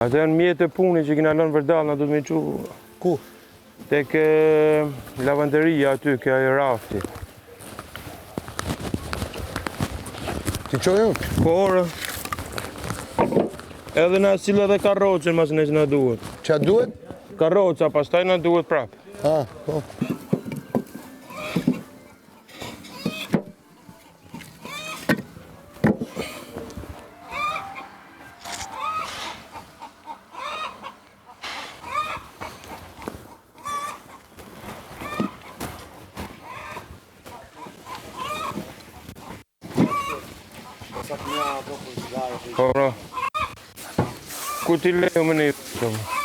Ata janë mjetë e puni që kina lënë vërdal, na du të me qu... Ku? Tek lavanderia aty, kjo e rafti. Ti qoj unë? Po orë. Edhe na sile dhe karrocën mas në që na duhet. Qa duhet? Karroca, pastaj na duhet prap. Po. Po, ku ti leo më një?